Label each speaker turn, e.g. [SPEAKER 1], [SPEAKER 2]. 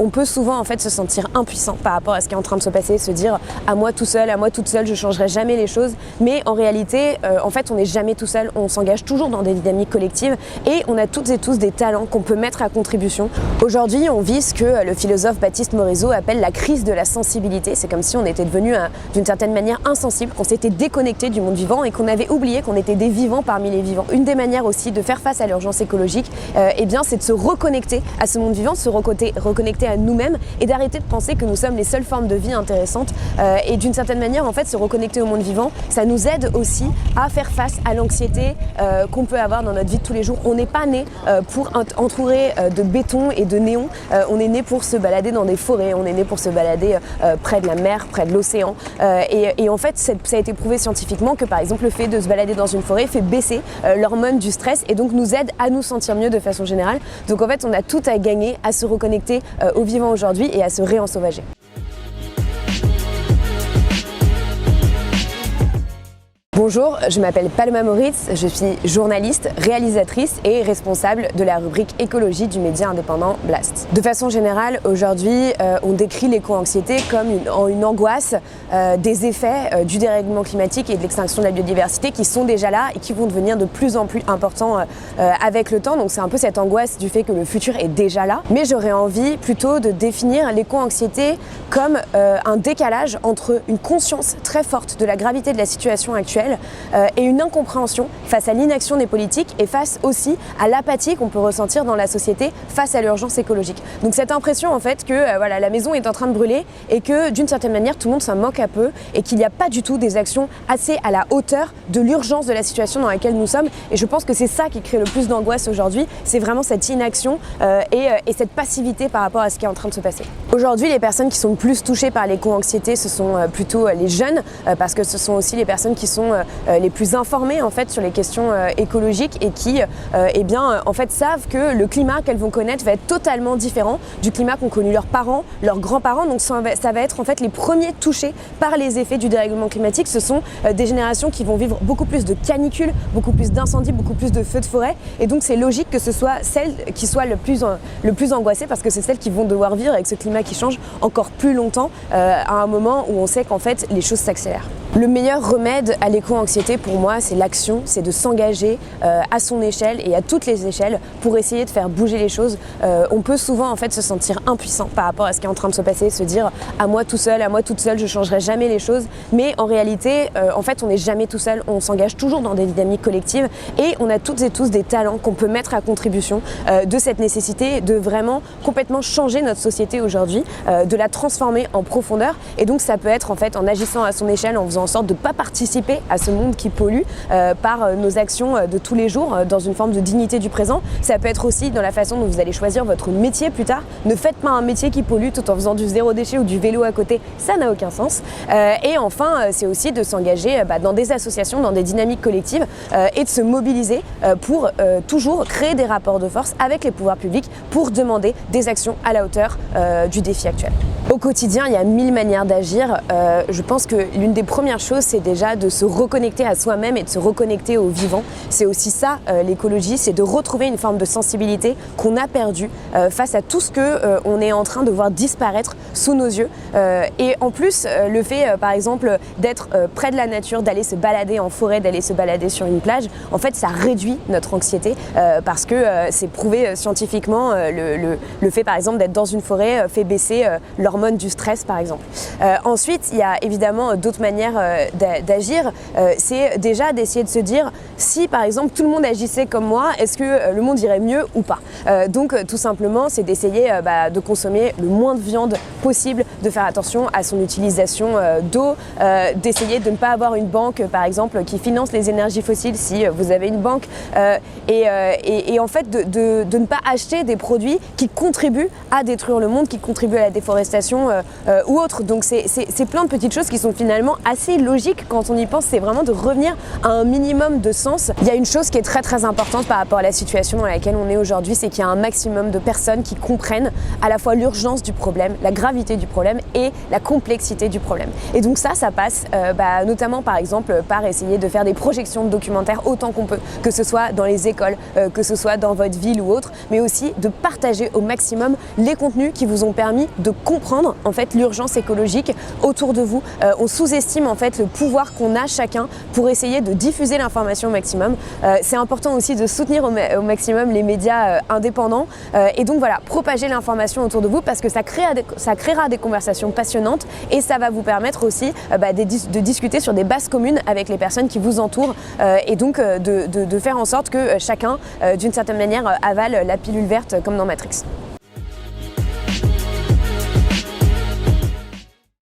[SPEAKER 1] on peut souvent en fait se sentir impuissant par rapport à ce qui est en train de se passer, se dire à moi tout seul, à moi toute seule, je changerai jamais les choses. Mais en réalité, en fait, on n'est jamais tout seul, on s'engage toujours dans des dynamiques collectives et on a toutes et tous des talents qu'on peut mettre à contribution. Aujourd'hui, on vit ce que le philosophe Baptiste Morisot appelle la crise de la sensibilité. C'est comme si on était devenu d'une certaine manière insensible, qu'on s'était déconnecté du monde vivant et qu'on avait oublié qu'on était des vivants parmi les vivants. Une des manières aussi de faire face à l'urgence écologique, eh bien, c'est de se reconnecter à ce monde vivant, de se reconnecter à nous-mêmes et d'arrêter de penser que nous sommes les seules formes de vie intéressantes. Et d'une certaine manière, en fait, se reconnecter au monde vivant, ça nous aide aussi à faire face à l'anxiété qu'on peut avoir dans notre vie de tous les jours. On n'est pas né pour entouré de béton et de néon. On est né pour se balader dans des forêts, on est né pour se balader près de la mer, près de l'océan. Et en fait, ça a été prouvé scientifiquement que par exemple le fait de se balader dans une forêt fait baisser l'hormone du stress et donc nous aide à nous sentir mieux de façon générale. Donc en fait, on a tout à gagner à se reconnecter au vivant aujourd'hui et à se réensauvager. Bonjour, je m'appelle Paloma Moritz, je suis journaliste, réalisatrice et responsable de la rubrique écologie du média indépendant Blast. De façon générale, aujourd'hui, on décrit l'éco-anxiété comme une angoisse des effets du dérèglement climatique et de l'extinction de la biodiversité qui sont déjà là et qui vont devenir de plus en plus importants avec le temps. Donc c'est un peu cette angoisse du fait que le futur est déjà là. Mais j'aurais envie plutôt de définir l'éco-anxiété comme un décalage entre une conscience très forte de la gravité de la situation actuelle et une incompréhension face à l'inaction des politiques et face aussi à l'apathie qu'on peut ressentir dans la société face à l'urgence écologique. Donc cette impression en fait que voilà, la maison est en train de brûler et que d'une certaine manière tout le monde s'en moque un peu et qu'il n'y a pas du tout des actions assez à la hauteur de l'urgence de la situation dans laquelle nous sommes. Et je pense que c'est ça qui crée le plus d'angoisse aujourd'hui, c'est vraiment cette inaction et cette passivité par rapport à ce qui est en train de se passer. Aujourd'hui, les personnes qui sont le plus touchées par l'éco-anxiété, ce sont plutôt les jeunes parce que ce sont aussi les personnes qui sont les plus informées en fait sur les questions écologiques et qui eh bien, en fait savent que le climat qu'elles vont connaître va être totalement différent du climat qu'ont connu leurs parents, leurs grands-parents. Donc ça va être en fait les premiers touchés par les effets du dérèglement climatique. Ce sont des générations qui vont vivre beaucoup plus de canicules, beaucoup plus d'incendies, beaucoup plus de feux de forêt. Et donc c'est logique que ce soit celles qui soient le plus angoissées parce que c'est celles qui vont devoir vivre avec ce climat qui change encore plus longtemps à un moment où on sait qu'en fait les choses s'accélèrent. Le meilleur remède à l'éco-anxiété pour moi, c'est l'action, c'est de s'engager à son échelle et à toutes les échelles pour essayer de faire bouger les choses. On peut souvent en fait se sentir impuissant par rapport à ce qui est en train de se passer, se dire à moi tout seul, à moi toute seule, je changerai jamais les choses. Mais en réalité, en fait, on n'est jamais tout seul, on s'engage toujours dans des dynamiques collectives et on a toutes et tous des talents qu'on peut mettre à contribution de cette nécessité de vraiment complètement changer notre société aujourd'hui, de la transformer en profondeur. Et donc ça peut être en fait en agissant à son échelle, en faisant en sorte de ne pas participer à ce monde qui pollue par nos actions de tous les jours dans une forme de dignité du présent. Ça peut être aussi dans la façon dont vous allez choisir votre métier plus tard. Ne faites pas un métier qui pollue tout en faisant du zéro déchet ou du vélo à côté, ça n'a aucun sens. Et enfin, c'est aussi de s'engager dans des associations, dans des dynamiques collectives et de se mobiliser pour toujours créer des rapports de force avec les pouvoirs publics pour demander des actions à la hauteur du défi actuel. Au quotidien, il y a 1000 manières d'agir. Je pense que l'une des premières choses, c'est déjà de se reconnecter à soi-même et de se reconnecter au vivant. C'est aussi ça, l'écologie, c'est de retrouver une forme de sensibilité qu'on a perdue face à tout ce qu'on est en train de voir disparaître sous nos yeux. Et en plus, le fait, par exemple, d'être près de la nature, d'aller se balader en forêt, d'aller se balader sur une plage, en fait, ça réduit notre anxiété parce que c'est prouvé scientifiquement. Le fait, par exemple, d'être dans une forêt fait baisser l'hormone du stress, par exemple. Ensuite, il y a évidemment d'autres manières d'agir. C'est déjà d'essayer de se dire si, par exemple, tout le monde agissait comme moi, est-ce que le monde irait mieux ou pas? Donc, tout simplement, c'est d'essayer de consommer le moins de viande possible, de faire attention à son utilisation d'eau, d'essayer de ne pas avoir une banque, par exemple, qui finance les énergies fossiles si vous avez une banque, et en fait de ne pas acheter des produits qui contribuent à détruire le monde, qui contribuent à la déforestation alimentation ou autre. Donc c'est plein de petites choses qui sont finalement assez logiques quand on y pense. C'est vraiment de revenir à un minimum de sens. Il y a une chose qui est très importante par rapport à la situation dans laquelle on est aujourd'hui, c'est qu'il y a un maximum de personnes qui comprennent à la fois l'urgence du problème, la gravité du problème et la complexité du problème. Et donc ça passe notamment par exemple par essayer de faire des projections de documentaires autant qu'on peut, que ce soit dans les écoles, que ce soit dans votre ville ou autre, mais aussi de partager au maximum les contenus qui vous ont permis de comprendre en fait l'urgence écologique autour de vous. On sous-estime en fait le pouvoir qu'on a chacun pour essayer de diffuser l'information au maximum. C'est important aussi de soutenir au maximum les médias indépendants et donc voilà, propager l'information autour de vous parce que ça créera des conversations passionnantes et ça va vous permettre aussi de discuter sur des bases communes avec les personnes qui vous entourent et donc de faire en sorte que chacun d'une certaine manière avale la pilule verte comme dans Matrix.